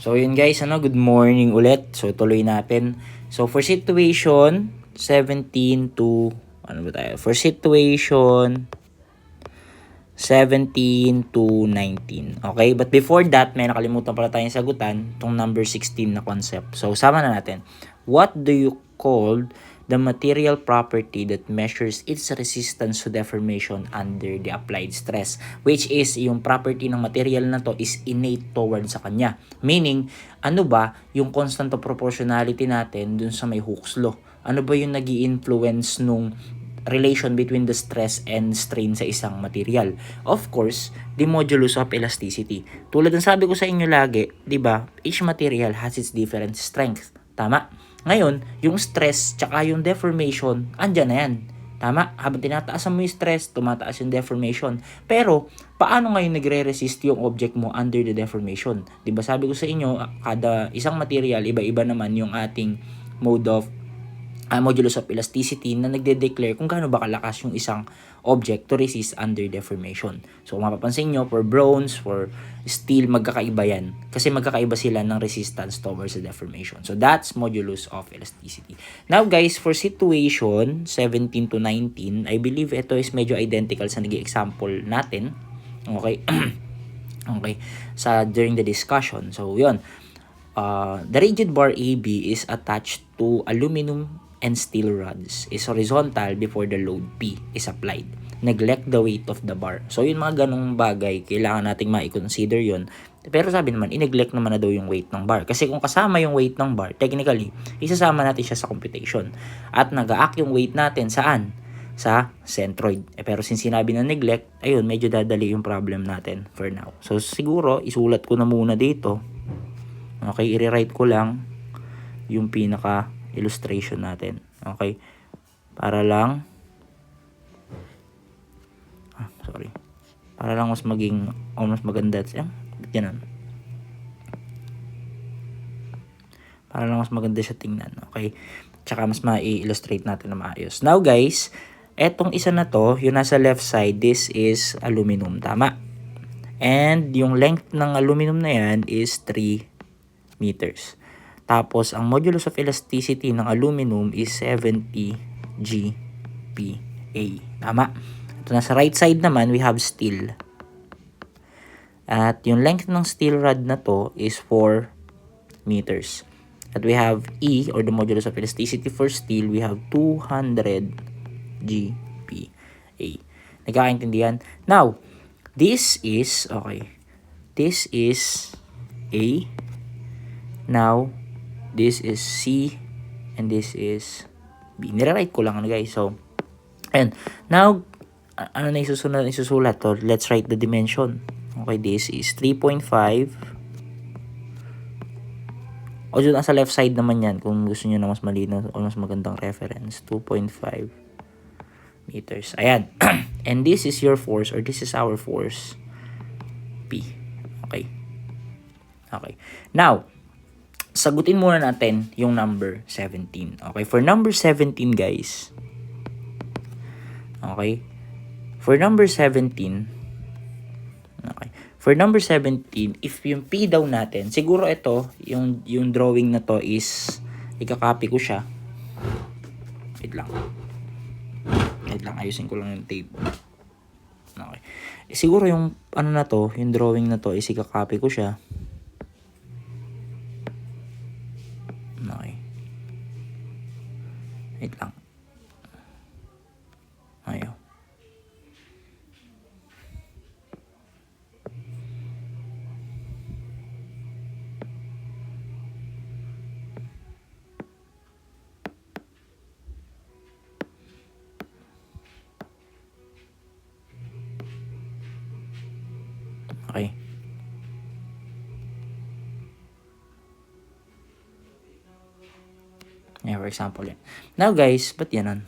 So yun guys, good morning ulit. So tuloy natin. So for situation 17 to For situation 17 to 19. Okay? But before that, may nakalimutan pala tayong sagutan, tong number 16 na concept. So sama na natin. What do you call the material property that measures its resistance to deformation under the applied stress? Which is, yung property ng material na to is innate towards sa kanya. Meaning, ano ba yung constant of proportionality natin dun sa may Hooke's law? Ano ba yung nag-i-influence nung relation between the stress and strain sa isang material? Of course, the modulus of elasticity. Tulad ng sabi ko sa inyo lagi, 'di ba? Each material has its different strength. Tama? Ngayon, yung stress tsaka yung deformation, andyan na yan. Tama? Habang tinataasan mo yung stress, tumataas yung deformation. Pero, paano ngayon nagre-resist yung object mo under the deformation? 'Di ba sabi ko sa inyo, kada isang material, iba-iba naman yung ating mode of modulus of elasticity na nagde-declare kung gaano ba kalakas yung isang object to resist under deformation. So, mapapansin nyo, for bronze, for steel, magkakaiba yan. Kasi magkakaiba sila ng resistance towards the deformation. So, that's modulus of elasticity. Now, guys, for situation 17 to 19, I believe ito is medyo identical sa naging example natin. Okay? Okay. During the discussion. So, yun. The rigid bar AB is attached to aluminum and steel rods, is horizontal before the load P is applied. Neglect the weight of the bar. So, yun mga ganong bagay, kailangan nating ma-consider yun. Pero sabi naman, i-neglect naman na daw yung weight ng bar. Kasi kung kasama yung weight ng bar, technically, isasama natin siya sa computation. At nag-a-act yung weight natin saan? Sa centroid. Pero since sinabi na neglect, ayun, medyo dadali yung problem natin for now. So, siguro, isulat ko na muna dito. Okay, i-rewrite ko lang yung pinaka illustration natin. Okay? Para lang mas maganda. Ganun. Para lang mas maganda siya tingnan. Okay? Tsaka mas ma-illustrate natin na maayos. Now guys, etong isa na to, yung nasa left side, this is aluminum. Tama? And yung length ng aluminum na yan is 3 meters. Tapos, ang modulus of elasticity ng aluminum is 70 GPa. Tama? Ito na sa right side naman, we have steel. At yung length ng steel rod na to is 4 meters. At we have E, or the modulus of elasticity for steel, we have 200 GPa. Nagkakaintindihan? Now, this is A. Now, this is C, and this is B. Nire-write ko lang guys. So, and now, ano na isusulat to? Let's write the dimension. Okay, this is 3.5. O dyan sa left side naman yan, kung gusto nyo na mas malinaw o mas magandang reference. 2.5 meters. Ayan. And this is your force, or this is our force, P. Okay. Okay. Now, sagutin muna natin yung number 17. Okay, for number 17 guys. Okay. For number 17, if yung P daw natin, siguro ito, yung drawing na to is, ikakopy ko siya. Wait lang, ayusin ko lang yung tape. Okay. Siguro yung, yung drawing na to is, ikakopy ko siya. Okay. Wait lang. Ayaw. Okay. Yeah, for example yan. Now guys, ba't yanan?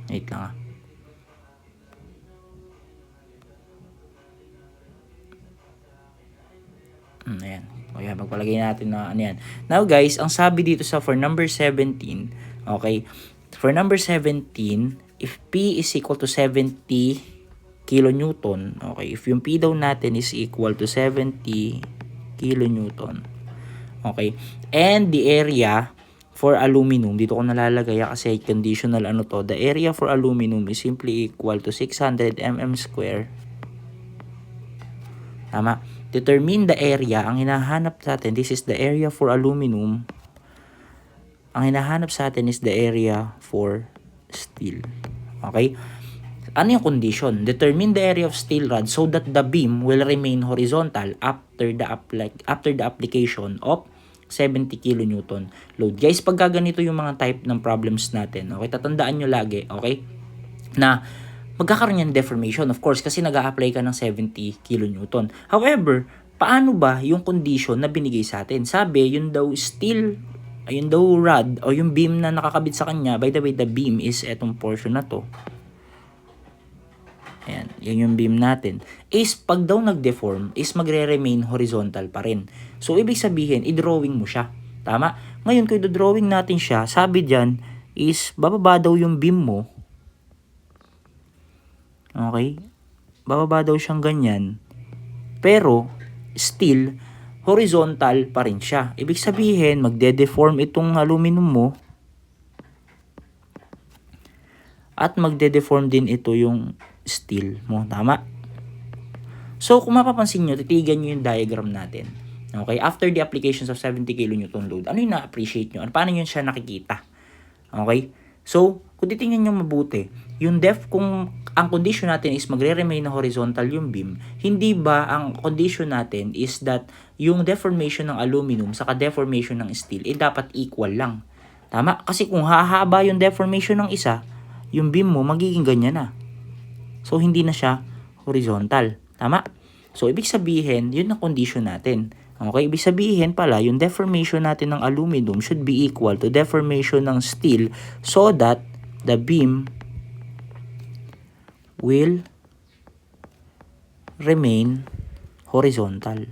Wait lang ayan. Okay, magpalagay natin na ano yan. Now guys, ang sabi dito for number 17, okay, for number 17, if P is equal to 70 kilonewton. Okay, if yung P daw natin is equal to 70 kilonewton. Okay, and the area for aluminum, dito ko nalalagay kasi conditional ano to, the area for aluminum is simply equal to 600 mm square. Tama. Determine the area. Ang hinahanap sa atin, this is the area for aluminum. Ang hinahanap sa atin is the area for steel. Okay? Ano yung condition? Determine the area of steel rod so that the beam will remain horizontal after the application of 70 kilonewton load. Guys, pag ganito yung mga type ng problems natin, okay, tatandaan nyo lagi, okay, na magkakaroon yan deformation, of course, kasi nag-a-apply ka ng 70 kilonewton. However, paano ba yung condition na binigay sa atin? Sabi, yun daw steel, yun daw rod, o yung beam na nakakabit sa kanya, by the way, the beam is etong portion na to. Ayan, yan yung beam natin. Is pag daw nag-deform, is magre-remain horizontal pa rin. So, ibig sabihin, i-drawing mo siya. Tama? Ngayon, kung i-drawing natin siya, sabi dyan, is bababa daw yung beam mo. Okay? Bababa daw siyang ganyan. Pero, still, horizontal pa rin siya. Ibig sabihin, magde-deform itong aluminum mo. At magde-deform din ito yung steel mo. Tama? So, kung mapapansin nyo, titigan nyo yung diagram natin. Okay? After the applications of 70 kilonewton load, ano yung na-appreciate nyo? Paano yun siya nakikita? Okay? So, kung titingnan nyo mabuti, yung kung ang condition natin is magre-remain na horizontal yung beam, hindi ba ang condition natin is that yung deformation ng aluminum saka deformation ng steel, dapat equal lang. Tama? Kasi kung hahaba yung deformation ng isa, yung beam mo magiging ganyan na. So, hindi na siya horizontal. Tama? So, ibig sabihin, yun ang condition natin. Okay? Ibig sabihin pala, yung deformation natin ng aluminum should be equal to deformation ng steel so that the beam will remain horizontal.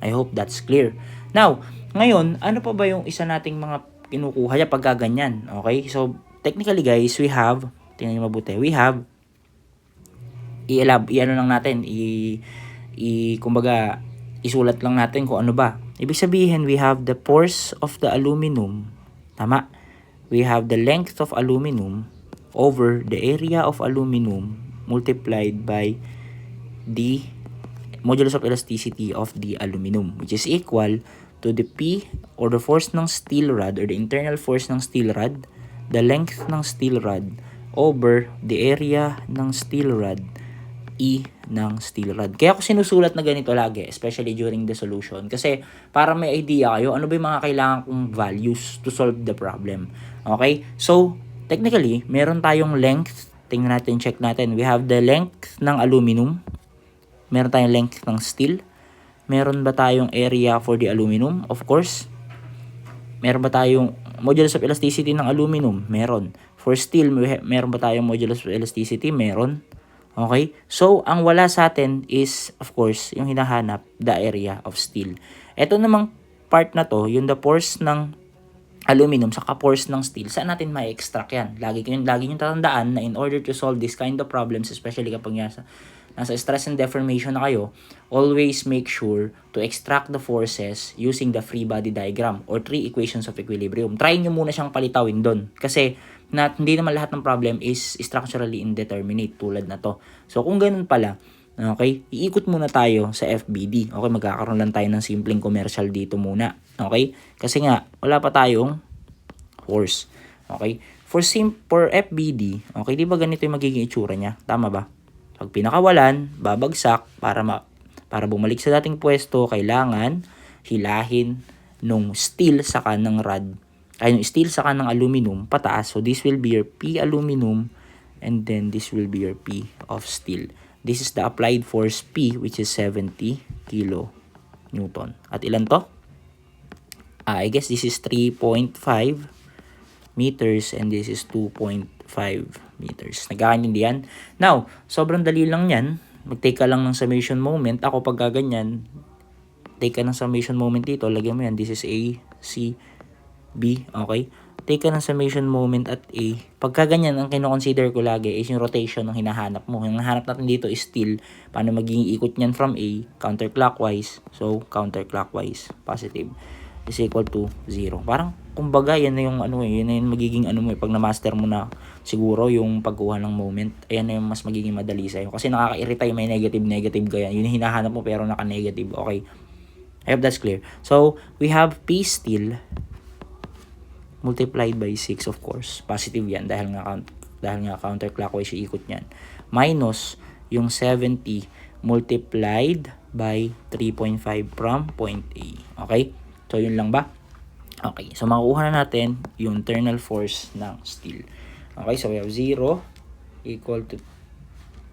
I hope that's clear. Now, ngayon, ano pa ba yung isa nating mga kinukuha niya pag ganyan? Okay? So, technically guys, we have, tingnan nyo mabuti, we have, i-ano lang natin, kumbaga, isulat lang natin kung ano ba. Ibig sabihin, we have the pores of the aluminum, tama? We have the length of aluminum over the area of aluminum multiplied by the modulus of elasticity of the aluminum, which is equal to the P or the force ng steel rod or the internal force ng steel rod, the length ng steel rod over the area ng steel rod, E ng steel rod. Kaya ako sinusulat na ganito lagi, especially during the solution. Kasi para may idea kayo, ano ba yung mga kailangan kong values to solve the problem. Okay? So, technically, meron tayong length. Tingnan natin, check natin. We have the length ng aluminum. Meron tayong length ng steel. Meron ba tayong area for the aluminum? Of course. Meron ba tayong modulus of elasticity ng aluminum? Meron. For steel, meron ba tayong modulus of elasticity? Meron. Okay? So, ang wala sa atin is, of course, yung hinahanap, the area of steel. Ito namang part na to, yung the pores ng aluminum saka pores ng steel, saan natin ma-extract yan? Lagi yung tatandaan na in order to solve this kind of problems, especially kapag nasa stress and deformation na kayo, always make sure to extract the forces using the free body diagram or 3 equations of equilibrium. Try nyo muna siyang palitawin doon. Kasi hindi naman lahat ng problem is structurally indeterminate tulad na to. So kung ganun pala, okay, iikot muna tayo sa FBD. Okay, magkakaroon lang tayo ng simpleng commercial dito muna. Okay? Kasi nga, wala pa tayong force. Okay? For FBD, okay, di ba ganito yung magiging itsura niya? Tama ba? Pag pinakawalan, babagsak, para bumalik sa dating pwesto, kailangan hilahin nung steel saka ng rod, ay yung steel saka ng aluminum pataas. So this will be your P aluminum and then this will be your P of steel. This is the applied force P, which is 70 kilonewton. At ilan to? I guess this is 3.5 meters and this is 2.5 meters. Nagkakaintindihan? Now, sobrang dali lang yan. Mag-take ka lang ng summation moment. Ako pag gaganyan, take ka ng summation moment dito. Lagyan mo yan. This is A, C, B. Okay? take ka ng summation moment at A. Pagka ganyan, ang kinoconsider ko lagi is yung rotation ng hinahanap mo. Yung hinahanap natin dito is still, paano magiging ikot niyan from A, counterclockwise. So, counterclockwise, positive, is equal to 0. Parang, kumbaga, yan na yung yun na yung magiging pag na-master mo na siguro yung pagkuha ng moment, ayan na yung mas magiging madali sa'yo. Kasi nakaka-irita yung may negative kaya. Yun yung hinahanap mo pero naka-negative. Okay. I hope that's clear. So, we have P still multiplied by 6, of course. Positive yan dahil nga counterclockwise yung ikot niyan. Minus yung 70 multiplied by 3.5 from point A. Okay? So, yun lang ba? Okay. So, makukuha na natin yung internal force ng steel. Okay? So, we have 0 equal to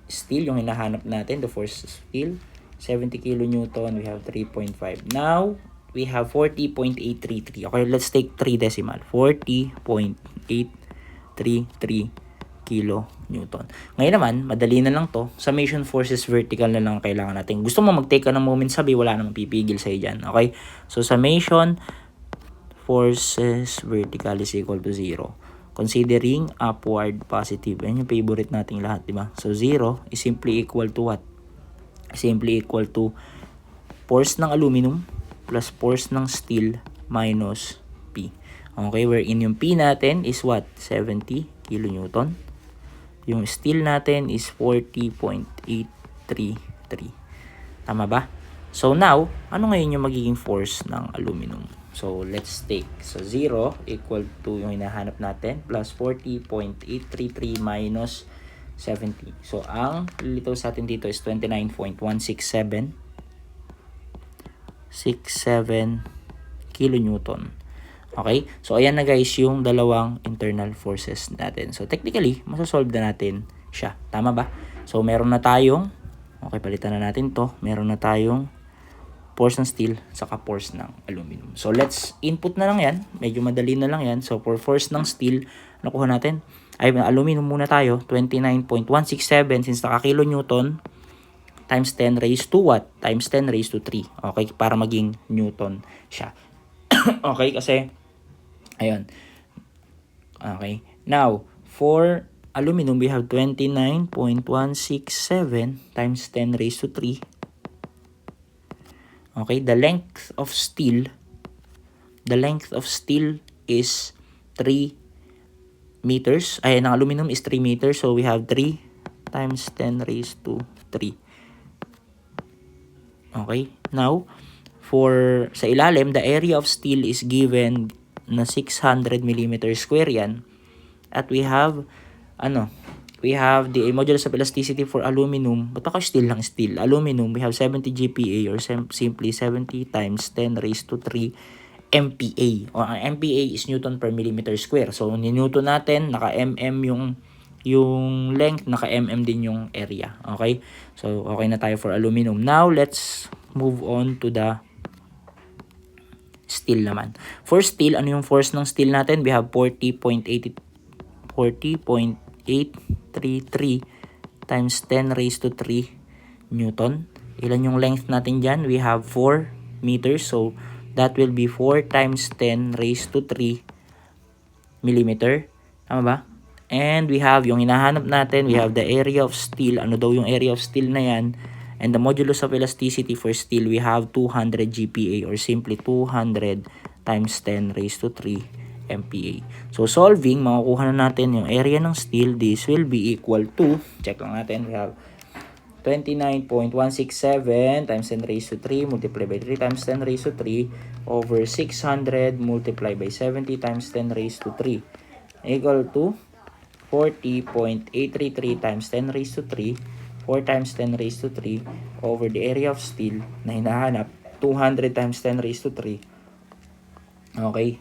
steel, yung hinahanap natin, the force of steel. 70 kilonewton, we have 3.5. Now, we have 40.833. Okay, let's take 3 decimal. 40.833 kilonewton. Ngayon naman, madali na lang to. Summation forces vertical na lang kailangan natin. Gusto mo mag-take ka ng moment sabi, wala namang pipigil sa'yo dyan. Okay? So, summation forces vertical is equal to 0. Considering upward positive. Yan yung favorite nating lahat, di ba? So, 0 is simply equal to what? Simply equal to force ng aluminum plus force ng steel minus P. Okay, wherein yung P natin is what? 70 kilonewton. Yung steel natin is 40.833. Tama ba? So now, ano ngayon yung magiging force ng aluminum? So let's take. So 0 equal to yung hinahanap natin plus 40.833 minus 70. So ang lilitaw sa atin dito is 29.167 kilonewton. Okay? So, ayan na guys yung dalawang internal forces natin. So, technically, masasolve na natin siya. Tama ba? So, meron na tayong, okay, palitan na natin to. Meron na tayong force ng steel saka force ng aluminum. So, let's input na lang yan. Medyo madali na lang yan. So, for force ng steel, nakuha natin? Ay, aluminum muna tayo. 29.167 since naka-kilonewton times 10 raised to what? Times 10 raised to 3. Okay? Para maging newton siya. Okay? Kasi, ayun. Okay. Now, for aluminum, we have 29.167 times 10 raised to 3. Okay? The length of steel is 3 meters. Ay, ng aluminum is 3 meters. So, we have 3 times 10 raised to 3. Okay? Now, sa ilalim, the area of steel is given na 600 mm square yan. At we have, the modulus of elasticity for aluminum. Ba't ako steel lang steel? Aluminum, we have 70 GPa or simply 70 times 10 raised to 3 MPa. O ang MPa is Newton per millimeter square. So, ni-Newton natin, naka-mm yung length, naka-mm din yung area. Okay? So, okay na tayo for aluminum. Now, let's move on to the steel naman. For steel, ano yung force ng steel natin? We have 40.833 times 10 raised to 3 Newton. Ilan yung length natin dyan? We have 4 meters. So, that will be 4 times 10 raised to 3 millimeter. Tama ba? And we have yung hinahanap natin, we have the area of steel. Ano daw yung area of steel na yan? And the modulus of elasticity for steel, we have 200 GPa or simply 200 times 10 raised to 3 MPa. So, solving, makukuha na natin yung area ng steel. This will be equal to, check lang natin, we have 29.167 times 10 raised to 3 multiplied by 3 times 10 raised to 3 over 600 multiplied by 70 times 10 raised to 3 equal to 40.833 times 10 raised to 3, 4 times 10 raised to 3 over the area of steel na hinahanap, 200 times 10 raised to 3. Okay.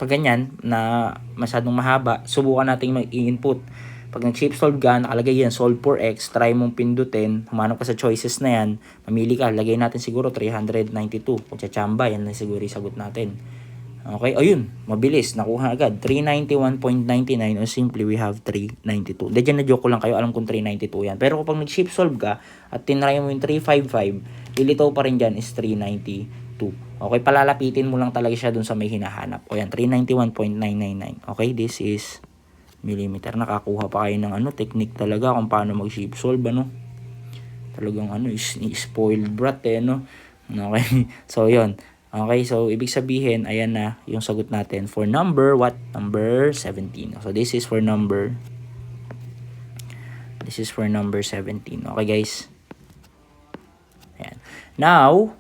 Pag ganyan na masyadong mahaba, subukan nating mag-i-input. Pag nag-shape solve ka, nakalagay yan, solve for x, try mong pindutin, humanap ka sa choices na yan, mamili ka, lagay natin siguro 392. Kung tsamba, yan na siguro yung sagot natin. Okay, ayun, mabilis, nakuha agad. 391.99 or simply we have 392. Dyan na joke ko lang kayo, alam kong 392 yan. Pero kapag nag-shape solve ka at tinry mo yung 355, lilitaw pa rin dyan is 392. Okay, palalapitin mo lang talaga siya dun sa may hinahanap. O yan, 391.999. Okay, this is millimeter. Nakakuha pa kayo ng technique talaga kung paano mag-shape solve, Talagang spoiled brat no. Okay, so yon. Okay, so ibig sabihin, ayan na yung sagot natin for number, number 17. So this is for number 17. Okay, guys. Ayan. Now,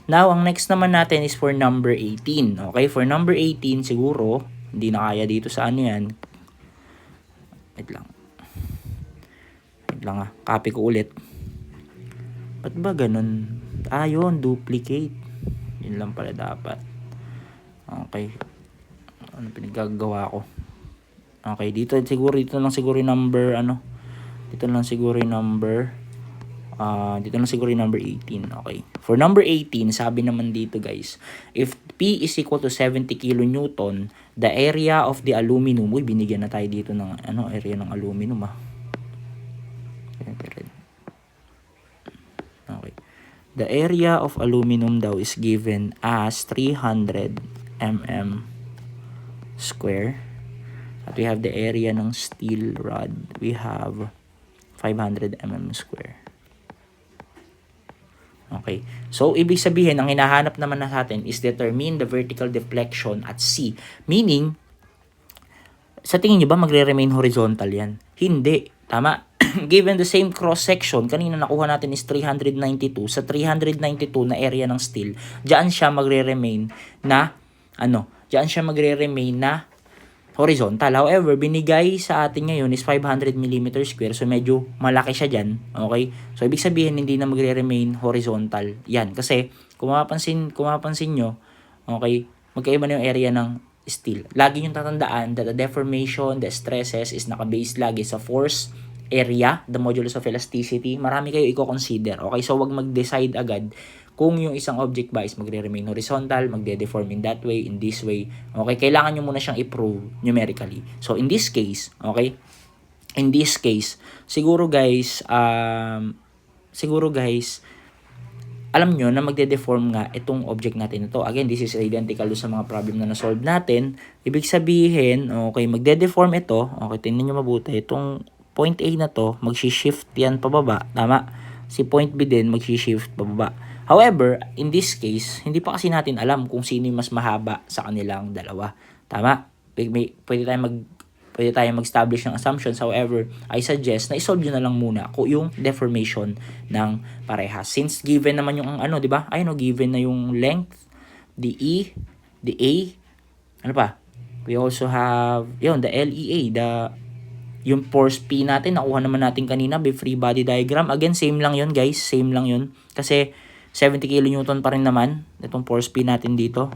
Now, ang next naman natin is for number 18. Okay, for number 18, siguro, hindi na kaya dito sa yan. Wait lang. Copy ko ulit. Ba't ba ganun? Yun, duplicate. Yun lang pala dapat. Okay. Ano pinagagawa ko? Okay, dito lang siguro yung number, Dito lang siguro yung number 18. Okay. For number 18, sabi naman dito, guys, if P is equal to 70 kilonewton, the area of the aluminum, binigyan na tayo dito ng area ng aluminum, Okay. The area of aluminum daw is given as 300 mm square. At we have the area ng steel rod. We have 500 mm square. Okay. So, ibig sabihin, ang hinahanap naman natin is determine the vertical deflection at C. Meaning, sa tingin nyo ba magre-remain horizontal yan? Hindi. Tama. Given the same cross-section, kanina nakuha natin is 392. Sa 392 na area ng steel, diyan siya magre-remain na, horizontal. However, binigay sa atin ngayon is 500 mm square. So, medyo malaki siya dyan. Okay? So, ibig sabihin, hindi na magre-remain horizontal. Yan. Kasi, kung mapapansin nyo, okay, magkaiba na yung area ng steel. Lagi yung tatandaan that the deformation, the stresses is naka-base lagi sa force area, the modulus of elasticity. Marami kayo i-consider. Okay? So, wag mag-decide agad kung yung isang object ba is magre-remain horizontal, magde-deform in that way, in this way. Okay, kailangan nyo muna siyang i-prove numerically. So, in this case, siguro guys, alam nyo na magde-deform nga itong object natin ito. Again, this is identical sa mga problem na na-solve natin. Ibig sabihin, okay, magde-deform ito. Okay, tingnan nyo mabuti. Itong point A na to, mag-shift yan pababa. Tama? Si point B din, mag-shift pababa. However, in this case, hindi pa kasi natin alam kung sino yung mas mahaba sa kanilang dalawa. Tama? Pwede tayong mag-establish ng assumptions. However, I suggest na isolve nyo na lang muna kung yung deformation ng parehas. Since given naman yung di ba? Given na yung length, the E, the A, we also have, the LEA, yung force P natin, nakuha naman natin kanina by free body diagram. Again, same lang yun, guys. Same lang yun. Kasi, 70 kN pa rin naman itong force P natin dito.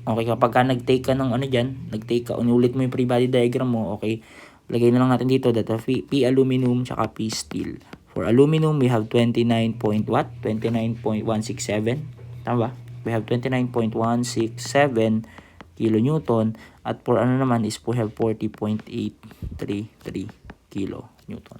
Okay, kapag ka nag-take ka ng unulit mo yung free body diagram mo, okay, lagay na lang natin dito data P aluminum tsaka P steel. For aluminum, we have 29.167. Tama ba? We have 29.167 kilonewton. At for naman is we have 40.833 kilonewton.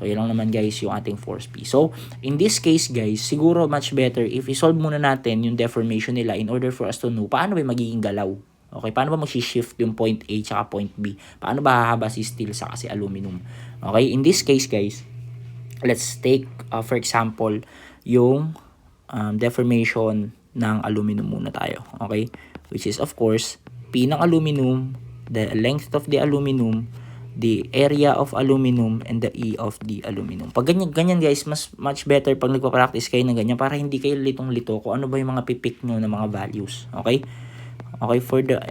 So, yun lang naman guys yung ating force P. So, in this case guys, siguro much better if i-solve muna natin yung deformation nila in order for us to know paano ba magiging galaw. Okay, paano ba mag-shift yung point A tsaka point B? Paano ba hahaba si steel sa kasi aluminum? Okay, in this case guys, let's take for example yung deformation ng aluminum muna tayo. Okay, which is of course P ng aluminum, the length of the aluminum, the area of aluminum, and the E of the aluminum. Pag ganyan guys, much better pag nagpa-practice kayo ng ganyan para hindi kayo litong-lito kung ano ba yung mga pipick nyo na mga values. Okay? Okay, for the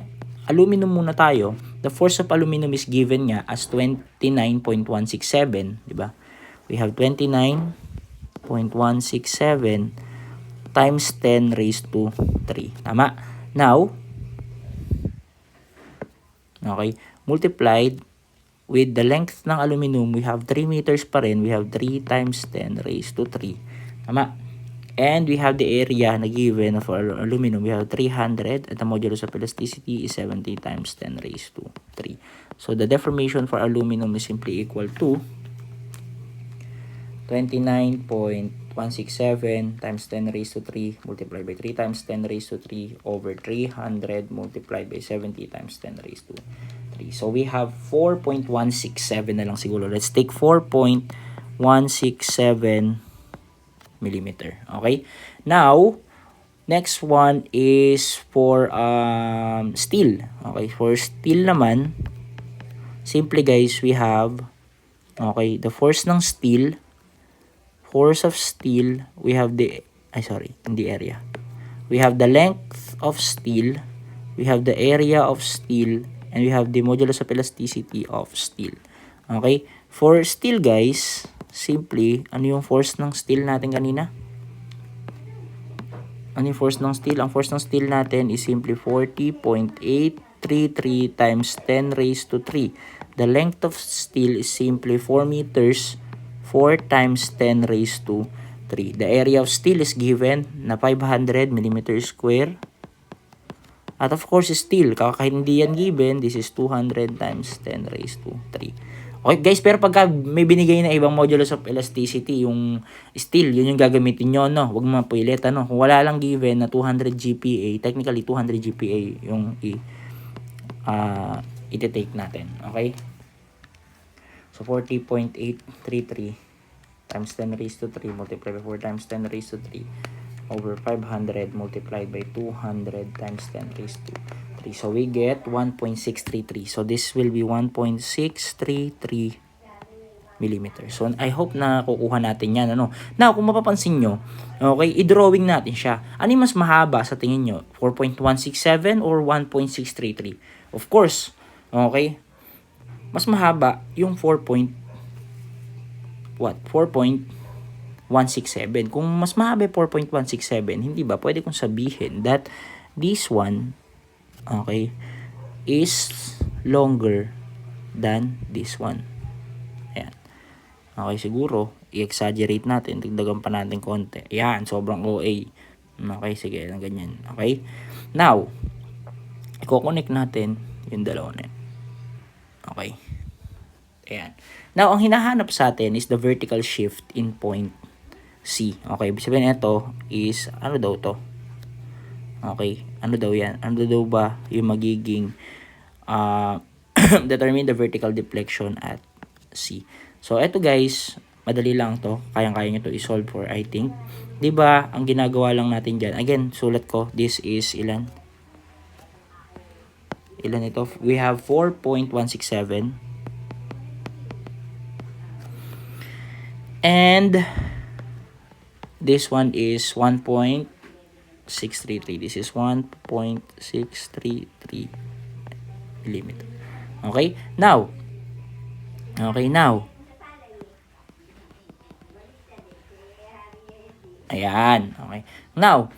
aluminum muna tayo. The force of aluminum is given nga as 29.167, di ba? We have 29.167 times 10 raised to 3. Tama? Now, okay, multiplied with the length ng aluminum, we have 3 meters pa rin. We have 3 times 10 raised to 3. Tama? And we have the area na given for aluminum. We have 300 at the modulus of elasticity is 70 times 10 raised to 3. So, the deformation for aluminum is simply equal to 29.167 times 10 raised to 3 multiplied by 3 times 10 raised to 3 over 300 multiplied by 70 times 10 raised to 3. So we have 4.167 na lang siguro. Let's take 4.167 millimeter. Okay? Now, next one is for steel. Okay, for steel naman, simply guys, we have the force of steel, we have the in the area. We have the length of steel, we have the area of steel, and we have the modulus of elasticity of steel. Okay? For steel guys, simply, ano yung force ng steel natin kanina? Ano yung force ng steel? Ang force ng steel natin is simply 40.833 times 10 raised to 3. The length of steel is simply 4 meters, 4 times 10 raised to 3. The area of steel is given na 500 millimeters square. At of course, steel, kahit hindi yan given, this is 200 times 10 raised to 3. Okay guys, pero pagka may binigay na ibang modulus of elasticity, yung steel, yun yung gagamitin nyo, no? Huwag mo mapulit, ano? Kung wala lang given na 200 GPa, technically 200 GPa yung iti-take natin. Okay? So, 40.833 times 10 raised to 3 multiplied by 4 times 10 raised to 3 over 500 multiplied by 200 times 10 raised to 3. So, we get 1.633. So, this will be 1.633 millimeters. So, I hope na kukuha natin yan. Ano? Now, kung mapapansin nyo, okay, i-drawing natin siya. Ano yung mas mahaba sa tingin nyo? 4.167 or 1.633? Of course, okay, mas mahaba yung 4.167. Kung mas mahaba 4.167, hindi ba pwede kong sabihin that this one, okay, is longer than this one. Ayan. Okay, siguro i-exaggerate natin, dagdagan pa natin konti. Ayan, sobrang OA. Okay, sige, ganyan. Okay? Now, i-connect natin yung dalawa na yan. Okay? Ayan. Now, ang hinahanap sa atin is the vertical shift in point C. Okay, ibig sabihin ito is, ano daw to? Okay, ano daw yan? Ano daw ba yung magiging determine the vertical deflection at C. So, ito guys, madali lang to. Kayang-kaya nyo to i-solve for, I think. Diba, ang ginagawa lang natin dyan, again, sulat ko, this is ilan? Ilan ito? We have 4.167. And this one is 1.633. This is 1.633 millimeter. Okay? Now, ayan. Okay. Now,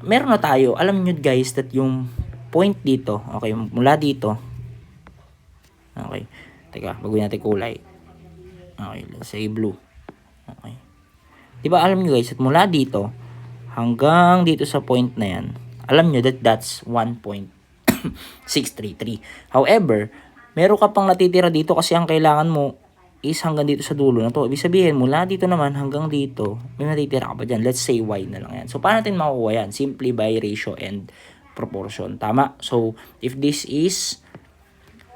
meron na tayo. Alam nyo guys that yung point dito, okay, mula dito, okay, teka, baguhin natin kulay. Okay, let's say blue. Okay. Diba alam nyo guys, at mula dito hanggang dito sa point na yan, alam nyo that that's 1.633. However, meron ka pang natitira dito kasi ang kailangan mo is hanggang dito sa dulo na to. Ibig sabihin, mula dito naman hanggang dito, may natitira ka pa dyan. Let's say y na lang yan. So, paano natin makukuha yan? Simply by ratio and proportion. Tama? So, if this is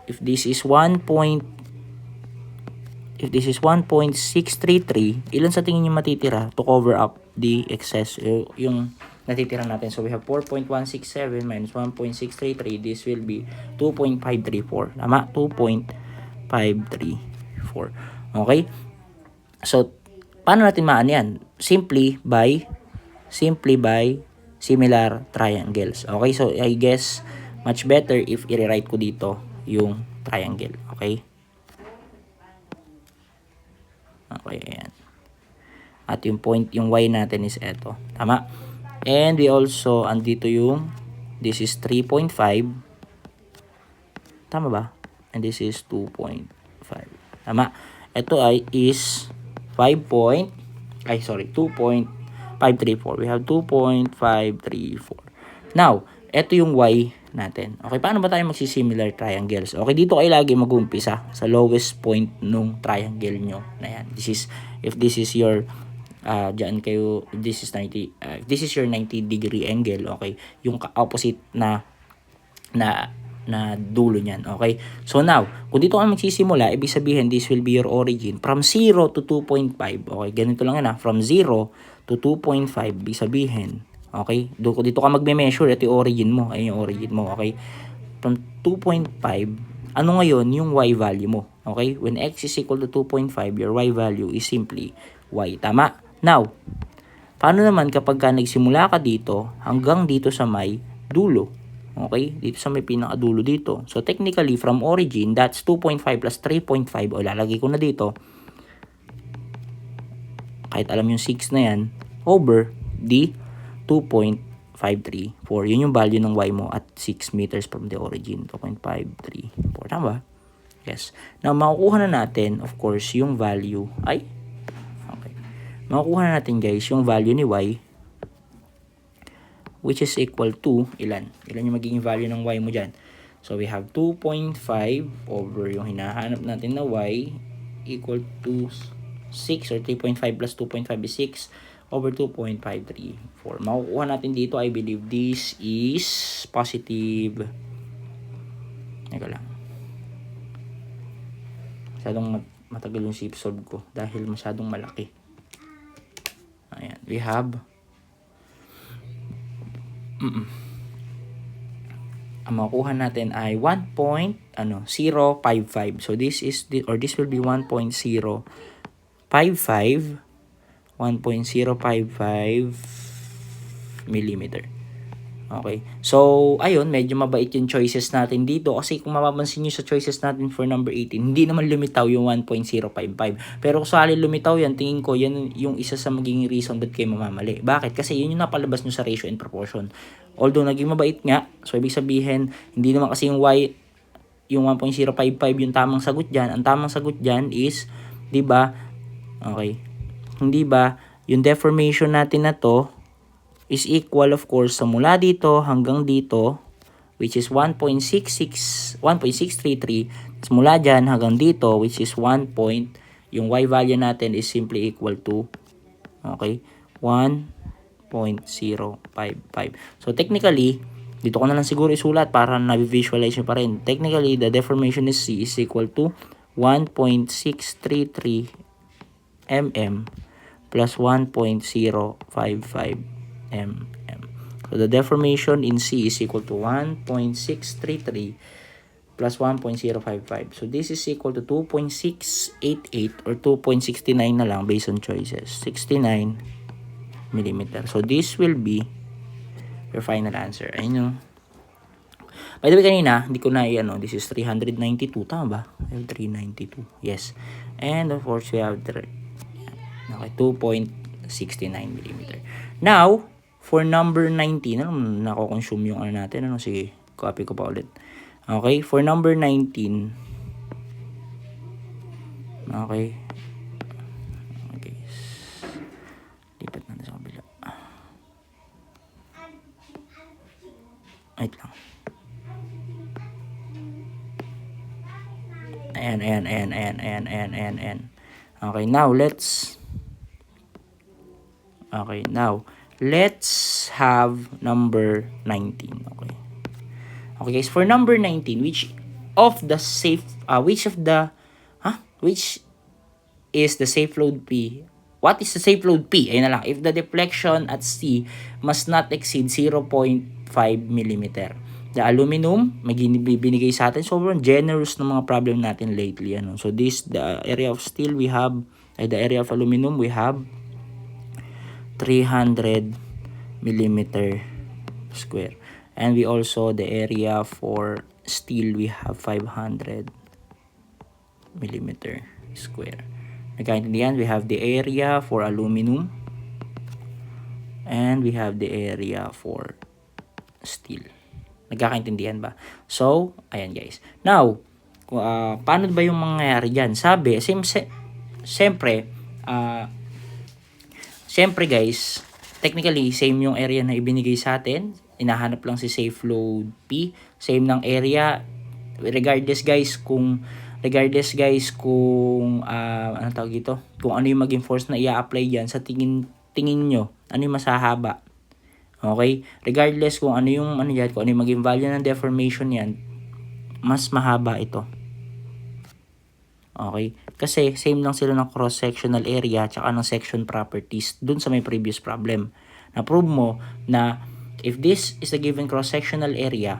1.633, ilan sa tingin nyo matitira to cover up the excess, yung natitira natin? So, we have 4.167 minus 1.633. This will be 2.534. Tama? 2.534. Okay? So, paano natin maan yan? Simply by similar triangles. Okay? So, I guess, much better if i-rewrite ko dito yung triangle. Okay? Okay, ayan. At yung point, yung y natin is eto. Tama? And we also, andito yung, this is 3.5. Tama ba? And this is 2.5. Tama? Ito is 2.534. We have 2.534. Now, ito yung y natin. Okay, paano ba tayo magsisimilar triangles? Okay, dito kayo lagi mag-umpisa sa lowest point nung triangle nyo. Ayan, if this is your dyan kayo, this is 90, if this is your 90 degree angle, okay, yung opposite na dulo niyan, okay? So now, kung dito ka magsisimula, ibig sabihin this will be your origin from 0 to 2.5. Okay, ganito lang yan from 0 to 2.5, ibig sabihin, okay? Dito ka magme-measure, ito yung origin mo, ayun yung origin mo, okay? From 2.5, ano ngayon yung y value mo, okay? When x is equal to 2.5, your y value is simply y, tama? Now, paano naman kapag nagsimula ka dito hanggang dito sa may dulo? Okay, dito sa may pinakadulo dito. So, technically, from origin, that's 2.5 plus 3.5. O, lalagay ko na dito. Kahit alam yung 6 na yan, over the 2.534. Yun yung value ng y mo at 6 meters from the origin. 2.534. Tama ba? Yes. Now, makukuha na natin, of course, yung value. Okay. Makukuha na natin, guys, yung value ni y, which is equal to, ilan yung magiging value ng y mo dyan. So, we have 2.5 over yung hinahanap natin na y equal to 6 or 3.5 plus 2.5 is 6 over 2.534. Makukuha natin dito, I believe this is positive. Teka lang. Masyadong matagal yung shape solve ko dahil masyadong malaki. Ayan, we have ang makuha natin ay 1.055. So this will be 1.055 millimeter. Okay. So, ayun, medyo mabait yung choices natin dito kasi kung mapapansin nyo sa choices natin for number 18, hindi naman lumitaw yung 1.055. Pero kung sakali lumitaw yan, tingin ko yan yung isa sa magiging reason ba't kayo mamamali. Bakit? Kasi yun yung napalabas nyo sa ratio and proportion. Although naging mabait nga, so ibig sabihin, hindi naman kasi yung y, yung 1.055 yung tamang sagot dyan. Ang tamang sagot dyan is, di ba, okay, hindi ba, yung deformation natin na to, is equal of course sa mula dito hanggang dito, which is 1.633, mula dyan hanggang dito, which is 1 point, yung y value natin is simply equal to, okay, 1.055. So technically, dito ko na lang siguro isulat para na-visualize nyo pa rin. Technically, the deformation is C is equal to 1.633 mm plus 1.055 mm. So the deformation in C is equal to 1.633 plus 1.055. So this is equal to 2.688 or 2.69 na lang based on choices. 69 millimeter. So this will be your final answer. Ayun yung. By the way, kanina, hindi ko na this is 392. Tama ba? 392. Yes. And of course, we have okay, 2.69 millimeter. Now, for number 19, nako-consume yung natin. Sige, copy ko pa ulit. Okay, for number 19. Okay. Okay. Lipat natin sa kabila. Wait lang. Ayan. Okay, now let's have number 19. Okay guys, for number 19, which is the safe load P? What is the safe load P? Ayun na lang. If the deflection at C must not exceed 0.5 mm. The aluminum, may binigay sa atin. Sobrang generous ng mga problem natin lately. So the area of steel we have, the area of aluminum we have 300 millimeter square. And we also, the area for steel we have 500 millimeter square. Nagkaintindihan, we have the area for aluminum and we have the area for steel. Nagkakaintindihan ba? So, ayan guys. Now, paano ba yung mangyayari dyan? Sabi, siyempre guys, technically, same yung area na ibinigay sa atin. Inahanap lang si safe load P. Same ng area. Regardless guys kung ano tawag ito, kung ano yung maging force na i-apply diyan sa tingin nyo, ano yung masahaba. Okay? Regardless kung ano yung kung ano yung maging value ng deformation yan, mas mahaba ito. Okay? Kasi same lang sila ng cross-sectional area tsaka ng section properties dun sa may previous problem. Na-prove mo na if this is the given cross-sectional area,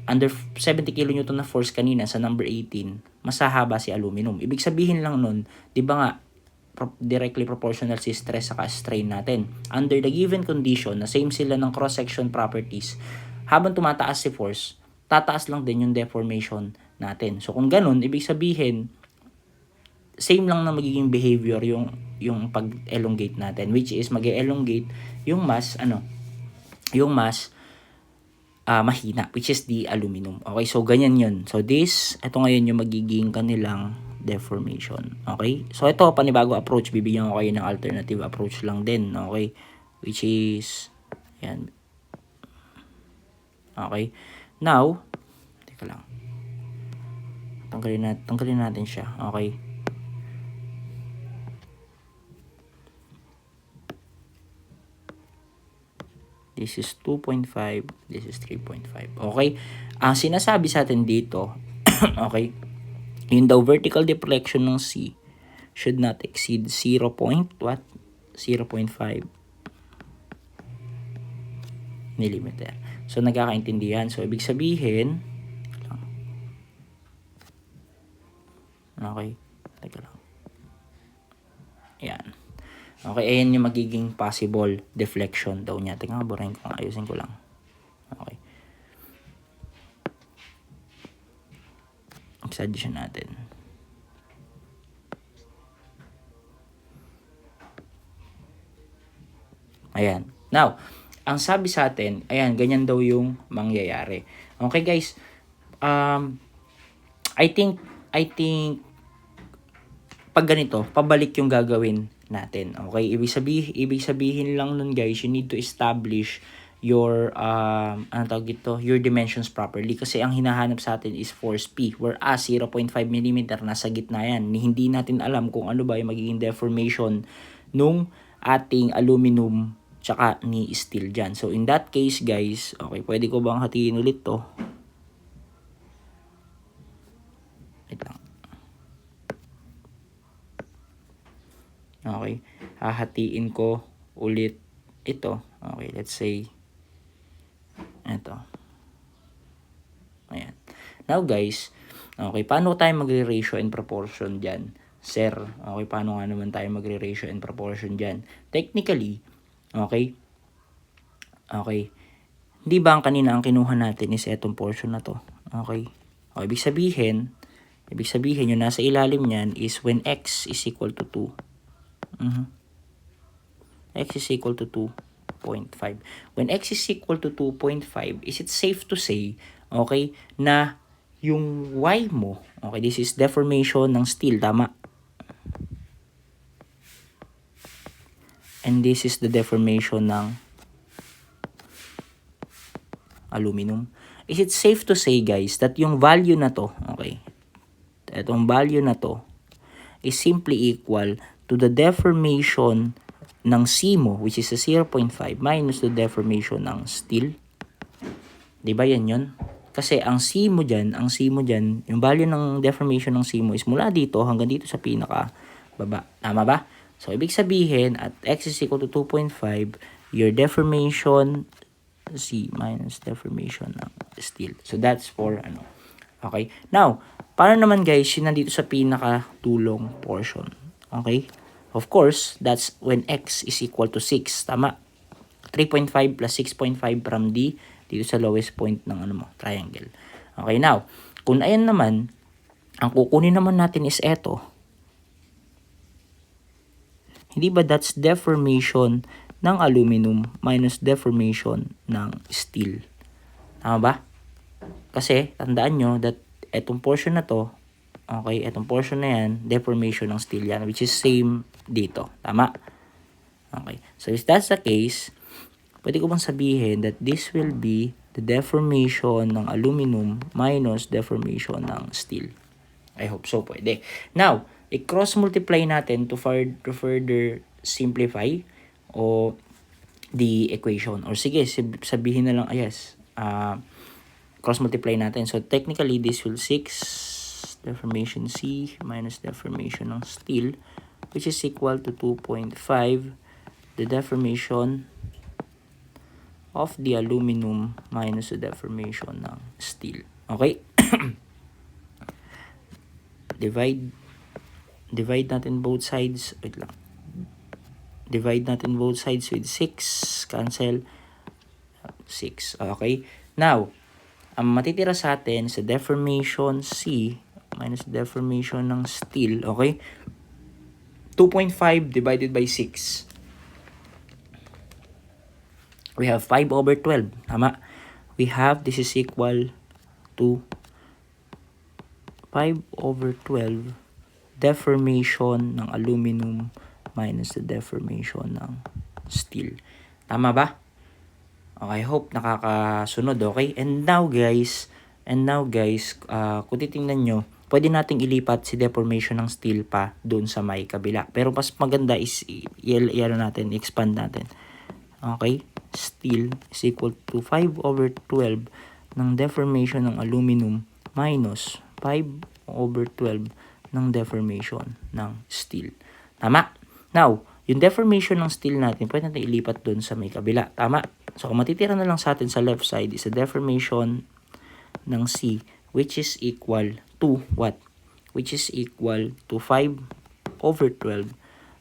under 70 kN na force kanina sa number 18, masahaba si aluminum. Ibig sabihin lang nun, di ba nga, directly proportional si stress saka strain natin. Under the given condition na same sila ng cross-section properties, habang tumataas si force, tataas lang din yung deformation natin. So kung ganun, ibig sabihin, same lang na magiging behavior yung pag-elongate natin, which is mag-elongate yung mass, mahina, which is the aluminum. Okay, so ganyan yun. So ito ngayon yung magiging kanilang deformation. Okay, so ito, panibago approach, bibigyan ko kayo ng alternative approach lang din. Okay, which is, yan. Okay, now, teka lang. Tanggalin natin siya. Okay. This is 2.5, this is 3.5. Okay? Ang sinasabi sa atin dito, okay, yung the vertical deflection ng C should not exceed 0.5 millimeter. So, nagkakaintindihan. So, ibig sabihin, okay, teka lang. Yan. Okay, ayan yung magiging possible deflection daw niya. Tingnan, burahin ko, ayusin ko lang. Okay. Exaggeration natin. Ayan. Now, ang sabi sa atin, ayan, ganyan daw yung mangyayari. Okay, guys. I think pag ganito, pabalik yung gagawin natin. Okay? Ibig sabihin lang nun guys, you need to establish your your dimensions properly, kasi ang hinahanap sa atin is force P, whereas 0.5 mm nasa gitna yan. Hindi natin alam kung ano ba yung magiging deformation nung ating aluminum tsaka ni steel dyan. So in that case guys, okay, pwede ko bang hatiin ulit to? Wait lang. Okay, hahatiin ko ulit ito. Okay, let's say ito. Ayan. Now guys, okay, paano tayo magre-ratio and proportion dyan? Sir, okay, paano nga naman tayo magre-ratio and proportion dyan? Technically, okay, di ba ang kanina ang kinuha natin is etong portion na to? Okay, ibig sabihin yung nasa ilalim niyan is when x is equal to 2. X is equal to 2.5. When x is equal to 2.5, is it safe to say, okay, na yung y mo, okay, this is deformation ng steel, tama? And this is the deformation ng aluminum. Is it safe to say, guys, that yung value na to, okay, etong value na to is simply equal to the deformation ng C mo, which is a 0.5 minus the deformation ng steel. Diba yan yun? Kasi ang C mo dyan, yung value ng deformation ng C mo is mula dito hanggang dito sa pinaka baba. Tama ba? So, ibig sabihin, at x is equal to 2.5, your deformation C minus deformation ng steel. So, that's for ano. Okay? Now, paano naman guys, yun nandito sa pinaka-tulong portion. Okay? Of course, that's when x is equal to 6. Tama? 3.5 plus 6.5 from D dito sa lowest point ng triangle. Okay, now, kung ayan naman, ang kukunin naman natin is eto. Hindi ba that's deformation ng aluminum minus deformation ng steel? Tama ba? Kasi, tandaan nyo that etong portion na to, okay, etong portion na yan, deformation ng steel yan, which is same dito. Tama? Okay. So, if that's the case, pwede ko bang sabihin that this will be the deformation ng aluminum minus deformation ng steel? I hope so, pwede. Now, i-cross multiply natin to further simplify o the equation. Or sige, sabihin na lang, cross multiply natin. So, technically, this will 6 deformation C minus deformation ng steel, which is equal to 2.5 the deformation of the aluminum minus the deformation ng steel. Okay? divide natin both sides. Wait lang. Divide natin both sides with 6. Cancel. 6. Okay? Now, ang matitira sa atin sa deformation C minus deformation ng steel. Okay? 2.5 divided by 6. We have 5 over 12. Tama? We have, this is equal to 5 over 12 deformation ng aluminum minus the deformation ng steel. Tama ba? Okay, I hope nakakasunod, okay? And now guys, kung titingnan nyo, pwede nating ilipat si deformation ng steel pa doon sa may kabila. Pero mas maganda is, expand natin. Okay? Steel is equal to 5 over 12 ng deformation ng aluminum minus 5 over 12 ng deformation ng steel. Tama? Now, yung deformation ng steel natin, pwede natin ilipat doon sa may kabila. Tama? So, kung matitira na lang sa atin sa left side is a deformation ng C, which is equal to what? Which is equal to 5 over 12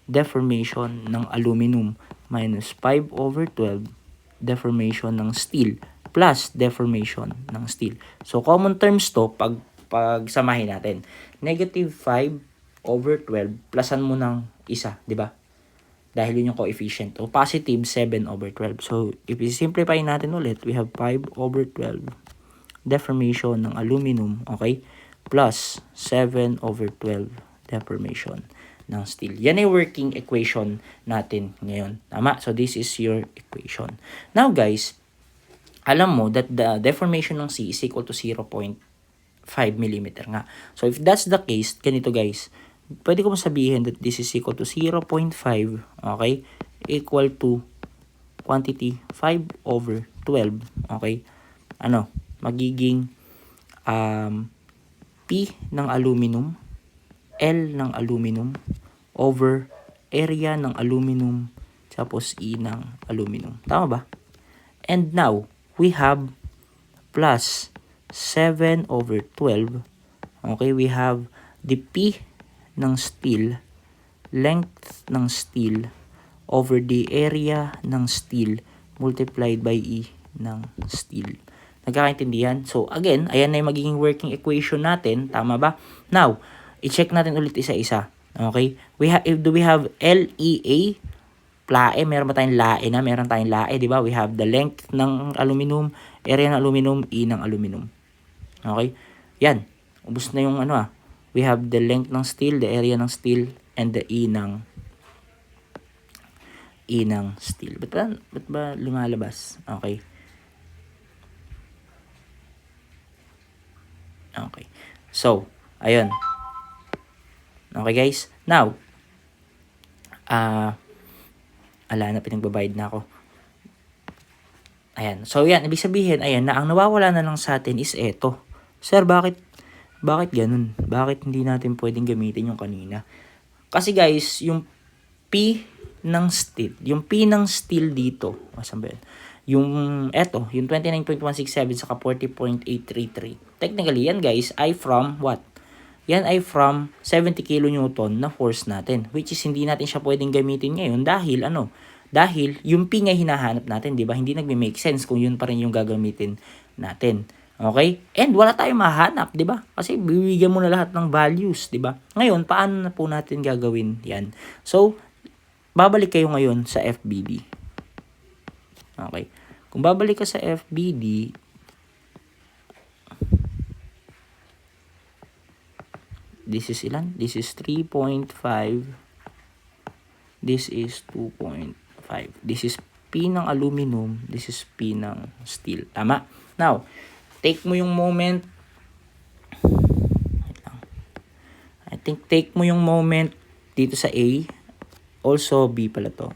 deformation ng aluminum minus 5 over 12 deformation ng steel plus deformation ng steel. So, common terms to, pagsamahin natin. Negative 5 over 12, plusan mo ng isa, di ba? Dahil yun yung coefficient. O positive 7 over 12. So, if we simplify natin ulit, we have 5 over 12 deformation ng aluminum, okay? Plus 7 over 12 deformation ng steel. Yan ay working equation natin ngayon. Tama? So, this is your equation. Now, guys, alam mo that the deformation ng C is equal to 0.5 mm nga. So, if that's the case, ganito guys, pwede ko sabihin that this is equal to 0.5, okay, equal to quantity 5 over 12, okay, magiging P ng aluminum, L ng aluminum, over area ng aluminum, tapos E ng aluminum. Tama ba? And now, we have plus 7 over 12. Okay, we have the P ng steel, length ng steel, over the area ng steel, multiplied by E ng steel. Nagkakaintindihan? So, again, ayan na yung magiging working equation natin. Tama ba? Now, i-check natin ulit isa-isa. Okay? Do we have LEA? Lae, meron ba tayong lae na? Meron tayong lae, di ba? We have the length ng aluminum, area ng aluminum, E ng aluminum. Okay? Yan. Ubus na yung We have the length ng steel, the area ng steel, and the E ng steel. Ba't ba lumalabas? Okay. Okay. So, ayun. Okay, guys. Now, na pinagbabayad na ako. Ayan. So, yan. Ibig sabihin, ayan, na ang nawawala na lang sa atin is eto. Sir, bakit ganun? Bakit hindi natin pwedeng gamitin yung kanina? Kasi, guys, yung P ng steel dito, saan ba yun? Yung 29.167 saka 40.833. Technically, yan guys, ay from what? Yan ay from 70 kN na force natin. Which is, hindi natin siya pwedeng gamitin ngayon dahil, dahil yung P nga hinahanap natin, di ba? Hindi nagme-make sense kung yun pa rin yung gagamitin natin. Okay? And wala tayong mahanap, di ba? Kasi bibigyan mo na lahat ng values, di ba? Ngayon, paano na po natin gagawin yan? So, babalik kayo ngayon sa FBD. Okay. Kung babalik ka sa FBD, this is ilan? This is 3.5. This is 2.5. This is P ng aluminum, this is P ng steel. Tama? Now, take mo yung moment. I think take mo yung moment dito sa A. Also, B pala to.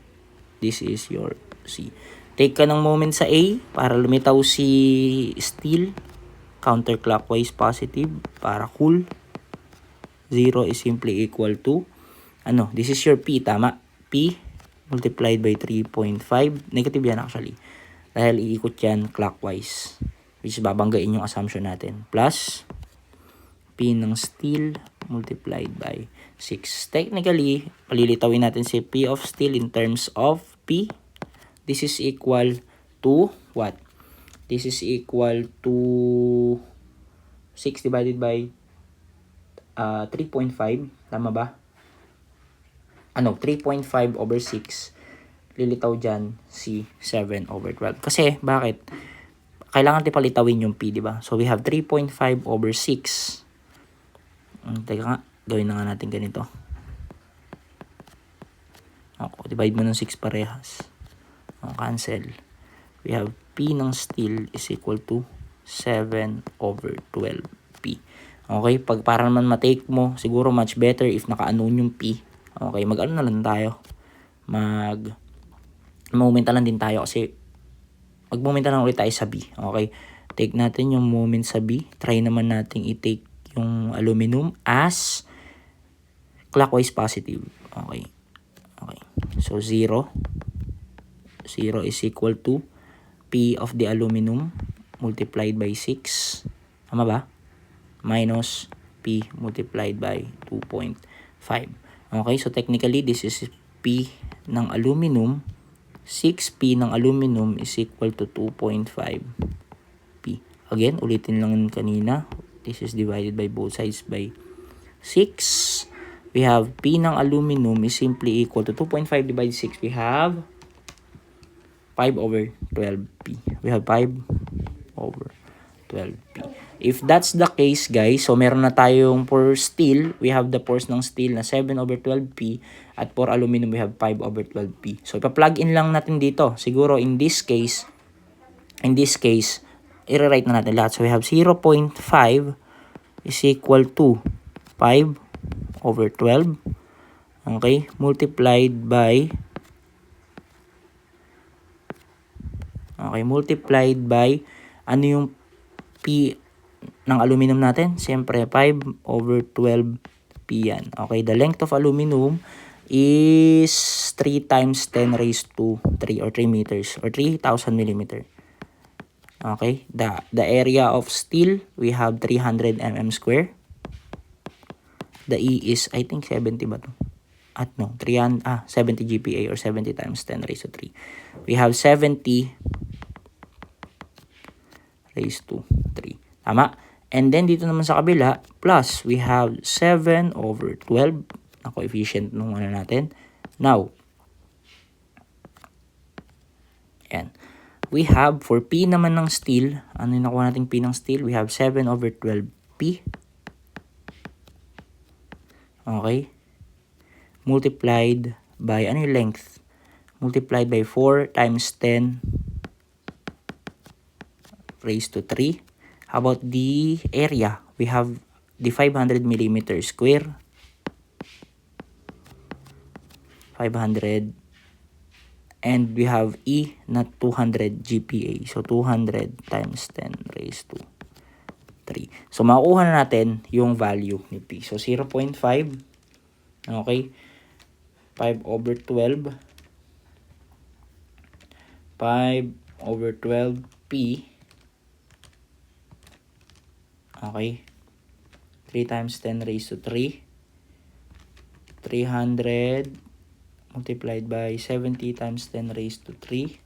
This is your C. Take ka ng moment sa A para lumitaw si steel. Counterclockwise positive para cool. 0 is simply equal to, this is your P, tama? P multiplied by 3.5. Negative yan actually. Dahil iikot yan clockwise. Which is babanggain yung assumption natin. Plus, P ng steel multiplied by 6. Technically, palilitawin natin si P of steel in terms of P. This is equal to what? This is equal to 6 divided by 3.5. Tama ba? 3.5 over 6. Lilitaw dyan si 7 over 12. Kasi, bakit? Kailangan natin palitawin yung P, di ba? So, we have 3.5 over 6. Teka nga, gawin na nga natin ganito. Divide mo ng 6 parehas. Cancel. We have P ng steel is equal to 7 over 12P. Okay, para naman matake mo, siguro much better if naka-unknown yung P. Okay, mag-ano na lang tayo. Mag-moment na lang din tayo kasi mag-moment na lang ulit tayo sa B. Okay, take natin yung moment sa B. Try naman natin i-take yung aluminum as clockwise positive. Okay. So, 0 is equal to P of the aluminum multiplied by 6. Tama ba? Minus P multiplied by 2.5. Okay, so technically, this is P ng aluminum. 6P ng aluminum is equal to 2.5P. Again, ulitin lang kanina. This is divided by both sides by 6. We have P ng aluminum is simply equal to 2.5 divided 6. We have 5 over 12P. We have 5 over 12P. If that's the case, guys, so meron na tayong for steel, we have the force ng steel na 7 over 12P at for aluminum, we have 5 over 12P. So, ipa-plug in lang natin dito. Siguro, in this case, i-rewrite na natin lahat. So, we have 0.5 is equal to 5 over 12. Okay? Multiplied by ano yung P ng aluminum natin? Siyempre, 5 over 12P yan. Okay, the length of aluminum is 3 times 10 raised to 3 or 3 meters or 3,000 millimeter. Okay, the area of steel, we have 300 mm square. The E is, I think, 70 ba to? 70 GPa or 70 times 10 raised to 3. We have 70 raised to 3. Tama? And then, dito naman sa kabila, plus, we have 7 over 12 na coefficient nung natin. Now, yan. We have, for P naman ng steel, ano yung nakuha natin P ng steel? We have 7 over 12P. Okay? Multiplied by, ano yung length? Multiplied by 4 times 10 raised to 3. How about the area? We have the 500 millimeter square. 500. And we have E na 200 GPa. So, 200 times 10 raised to 3. So, makukuha na natin yung value ni P. So, 0.5. Okay. 5 over 12. 5 over 12P. Okay. 3 times 10 raised to 3. 300 multiplied by 70 times 10 raised to 3.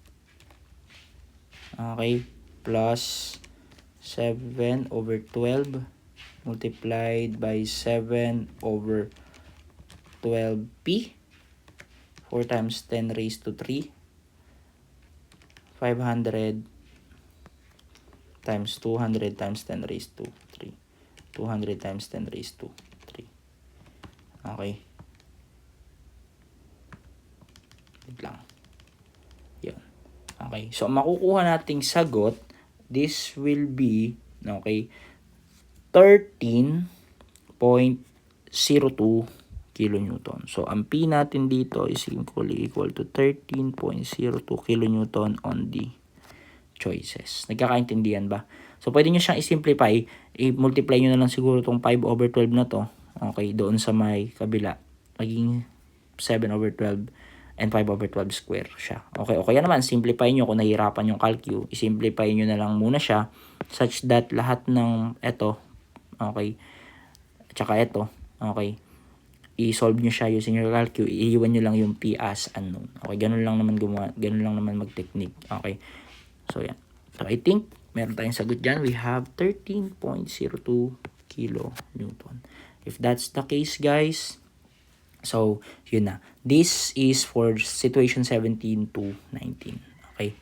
Okay. Plus 7 over 12 multiplied by 7 over 12P. 4 times 10 raised to 3. 500 times 200 times 10 raised to 3. 200 times 10 raised to 3. Okay. Wait lang. Yan. Okay. So, makukuha nating sagot, this will be, okay, 13.02 kilonewton. So, ang P natin dito is equal to 13.02 kilonewton on the choices. Nagkakaintindihan ba? So, pwede nyo siyang i-simplify. I-multiply nyo na lang siguro itong 5/12 na to. Okay, doon sa may kabila. Maging 7/12 and 5/12 square siya. Okay, o kaya naman, simplify nyo kung nahihirapan yung calcu. I-simplify nyo na lang muna siya such that lahat ng ito, okay, tsaka ito, okay, i-solve nyo siya using your calcu. Iiwan nyo lang yung P as unknown. Okay, ganun lang naman gumawa. Ganun lang naman mag-technique. Okay. So, yan. So, I think, meron tayong sagot dyan. We have 13.02 kilonewton. If that's the case, guys, so, yun na. This is for situation 17 to 19. Okay.